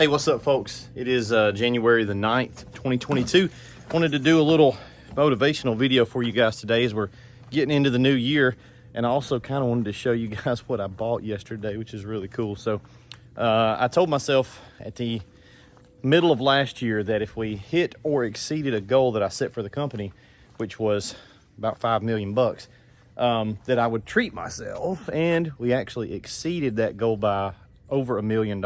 Hey, what's up, folks? It is January the 9th, 2022. Wanted to do a little motivational video for you guys today as we're getting into the new year. And I also kind of wanted to show you guys what I bought yesterday, which is really cool. So I told myself at the middle of last year that if we hit or exceeded a goal that I set for the company, which was about 5 million bucks, that I would treat myself. And we actually exceeded that goal by over $1 million.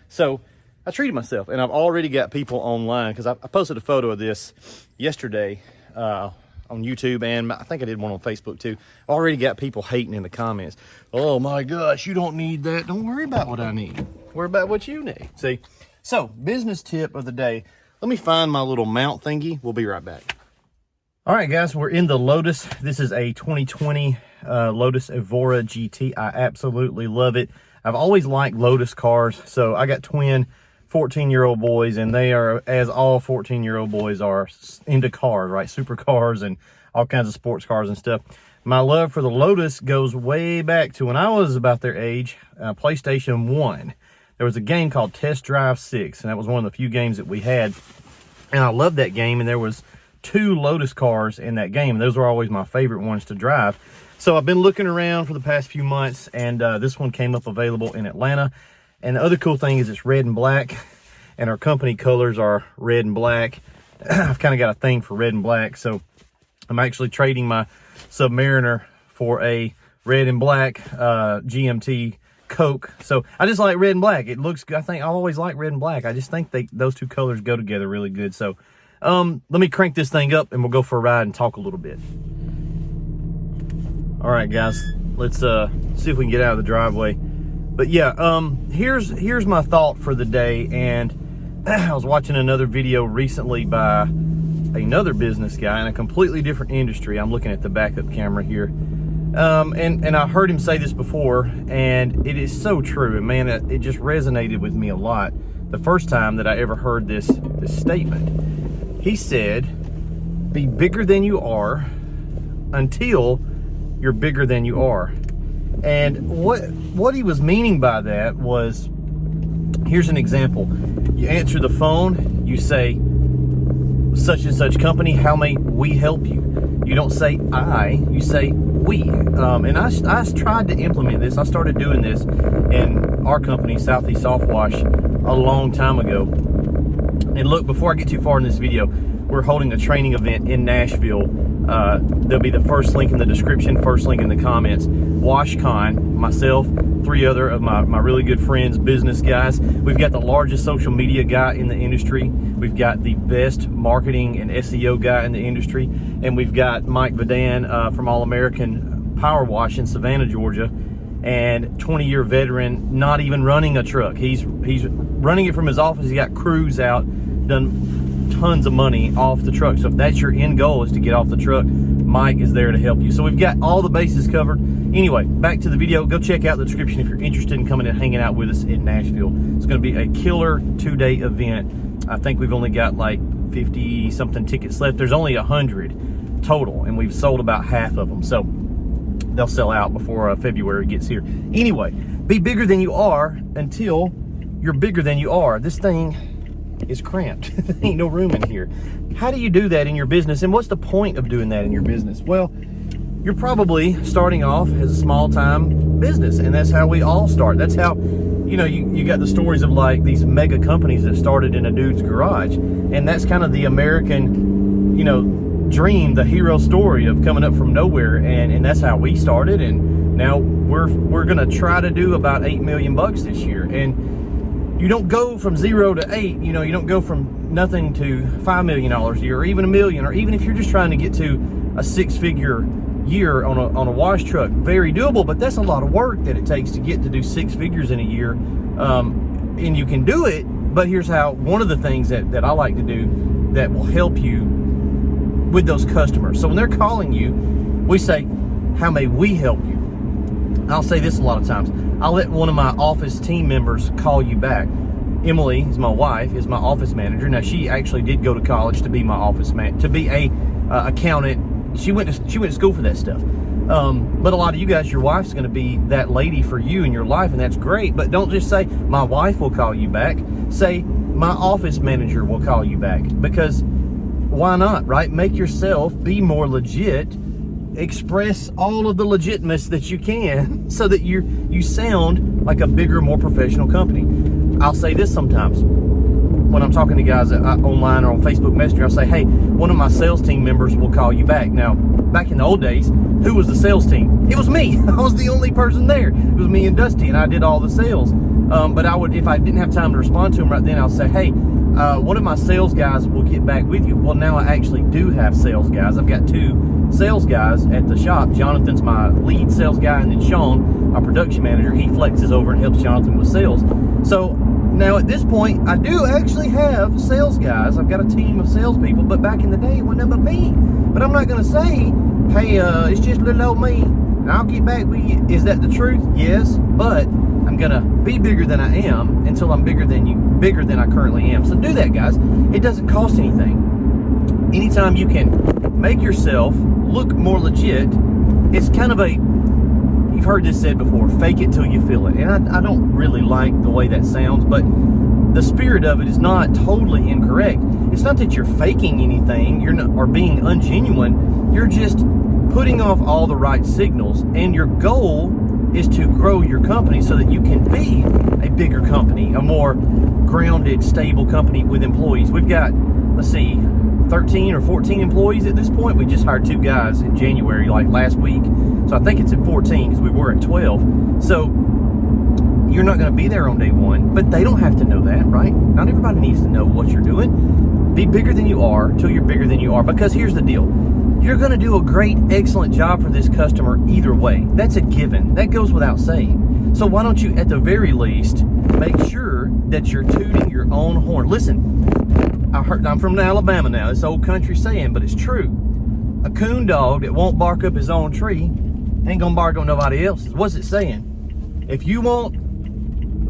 So I treated myself, and I've already got people online because I posted a photo of this yesterday on YouTube, and I think I did one on Facebook too. I already got people hating in the comments. Oh my gosh, you don't need that. Don't worry about what I need. Worry about what you need. See? So, business tip of the day. Let me find my little mount thingy. We'll be right back. All right, guys, we're in the Lotus. This is a 2020 Lotus Evora GT. I absolutely love it. I've always liked Lotus cars, so I got twin 14-year-old boys, and they are, as all 14-year-old boys are, into cars, right? Supercars and all kinds of sports cars and stuff. My love for the Lotus goes way back to when I was about their age, PlayStation 1. There was a game called Test Drive 6, and that was one of the few games that we had. And I loved that game, and there was 2 Lotus cars in that game. Those were always my favorite ones to drive. So I've been looking around for the past few months, and this one came up available in Atlanta. And the other cool thing is it's red and black, and our company colors are red and black. I've kind of got a thing for red and black, so I'm actually trading my Submariner for a red and black GMT Coke. So I just like red and black. It looks, I think I always like red and black. I just think those two colors go together really good. So let me crank this thing up, and we'll go for a ride and talk a little bit. All right, guys, let's see if we can get out of the driveway. But yeah, here's my thought for the day. And I was watching another video recently by another business guy in a completely different industry. I'm looking at the backup camera here. And I heard him say this before, and it is so true. And man, it just resonated with me a lot the first time that I ever heard this statement. He said, be bigger than you are until you're bigger than you are. And what he was meaning by that was, here's an example. You answer the phone, you say, such and such company, how may we help you? You don't say I, you say we. And I tried to implement this. I started doing this in our company, Southeast Softwash, a long time ago. And look, before I get too far in this video, we're holding a training event in Nashville. There'll be the first link in the description, first link in the comments. WashCon, myself, 3 other of my really good friends, business guys. We've got the largest social media guy in the industry. We've got the best marketing and SEO guy in the industry. And we've got Mike Vadan from All American Power Wash in Savannah, Georgia. And 20-year veteran, not even running a truck. He's running it from his office. He got crews out, done tons of money off the truck. So if that's your end goal, is to get off the truck, Mike is there to help you. So we've got all the bases covered. Anyway, back to the video. Go check out the description if you're interested in coming and hanging out with us in Nashville. It's going to be a killer 2-day event. I think we've only got like 50 something tickets left. There's only 100 total, and we've sold about half of them. So they'll sell out before February gets here. Anyway, be bigger than you are until you're bigger than you are. This thing is cramped. There ain't no room in here. How do you do that in your business? And what's the point of doing that in your business? Well, you're probably starting off as a small-time business, and that's how we all start. That's how, you know, you got the stories of like these mega companies that started in a dude's garage, and that's kind of the American, you know, dream, the hero story of coming up from nowhere, and that's how we started. And now we're gonna try to do about 8 million bucks this year. And you don't go from 0 to 8, you know, you don't go from nothing to $5 million a year, or even $1 million, or even if you're just trying to get to a 6-figure year on a wash truck. Very doable, but that's a lot of work that it takes to get to do 6 figures in a year. And you can do it, but here's how. One of the things that I like to do that will help you with those customers. So when they're calling you, we say, how may we help you? I'll say this a lot of times. I'll let one of my office team members call you back. Emily is my wife, is my office manager. Now, she actually did go to college to be my office man, to be a accountant. She went to school for that stuff. But a lot of you guys, your wife's going to be that lady for you in your life, and that's great. But don't just say, my wife will call you back. Say, my office manager will call you back. Because why not, right? Make yourself be more legit. Express all of the legitness that you can so that you sound like a bigger, more professional company. I'll say this sometimes when I'm talking to guys online or on Facebook Messenger. I'll say, hey, one of my sales team members will call you back. Now, back in the old days, who was the sales team? It was me. I was the only person there. It was me and Dusty, and I did all the sales. But I would, if I didn't have time to respond to him right then, I'll say, hey, one of my sales guys will get back with you. Well, now I actually do have sales guys. I've got 2 sales guys at the shop. Jonathan's my lead sales guy, and then Sean, our production manager, he flexes over and helps Jonathan with sales. So now at this point, I do actually have sales guys. I've got a team of salespeople, but back in the day, it wasn't but me. But I'm not going to say, hey, it's just little old me, and I'll get back with you. Is that the truth? Yes, but I'm going to be bigger than I am until I'm bigger than I currently am. So do that, guys. It doesn't cost anything. Anytime you can make yourself look more legit, it's kind of you've heard this said before, fake it till you feel it. And I don't really like the way that sounds, but the spirit of it is not totally incorrect. It's not that you're faking anything, or being ungenuine. You're just putting off all the right signals, and your goal is to grow your company so that you can be a bigger company, a more grounded, stable company with employees. We've got, let's see, 13 or 14 employees at this point. We just hired 2 guys in January, like last week. So I think it's at 14 because we were at 12. So you're not going to be there on day 1, but they don't have to know that, right? Not everybody needs to know what you're doing. Be bigger than you are till you're bigger than you are, because here's the deal. You're going to do a great, excellent job for this customer either way. That's a given. That goes without saying. So why don't you, at the very least, make sure that you're tooting your own horn? Listen, I'm from Alabama now. It's old country saying, but it's true. A coon dog that won't bark up his own tree ain't gonna bark on nobody else's. What's it saying? If you won't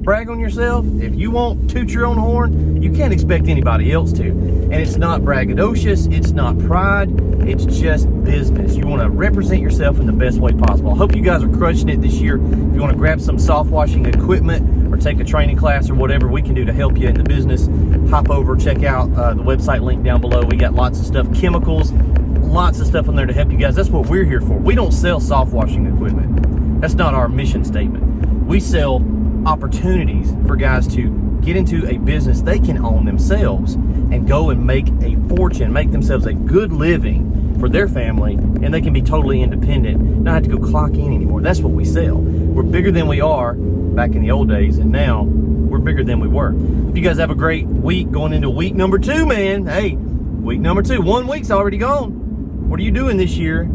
brag on yourself, if you won't toot your own horn, you can't expect anybody else to. And it's not braggadocious, it's not pride, it's just business. You want to represent yourself in the best way possible. I hope you guys are crushing it this year. If you want to grab some soft washing equipment or take a training class or whatever we can do to help you in the business, hop over, check out the website link down below. We got lots of stuff, chemicals, lots of stuff on there to help you guys. That's what we're here for. We don't sell soft washing equipment. That's not our mission statement. We sell opportunities for guys to get into a business they can own themselves and go and make a fortune, make themselves a good living for their family, and they can be totally independent, not have to go clock in anymore. That's what we sell. We're bigger than we are back in the old days, and now we're bigger than we were. Hope you guys have a great week going into week number 2, man. Hey, week number 2. 1 week's already gone. What are you doing this year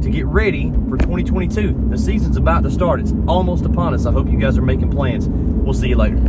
to get ready for 2022? The season's about to start. It's almost upon us. I hope you guys are making plans. We'll see you later.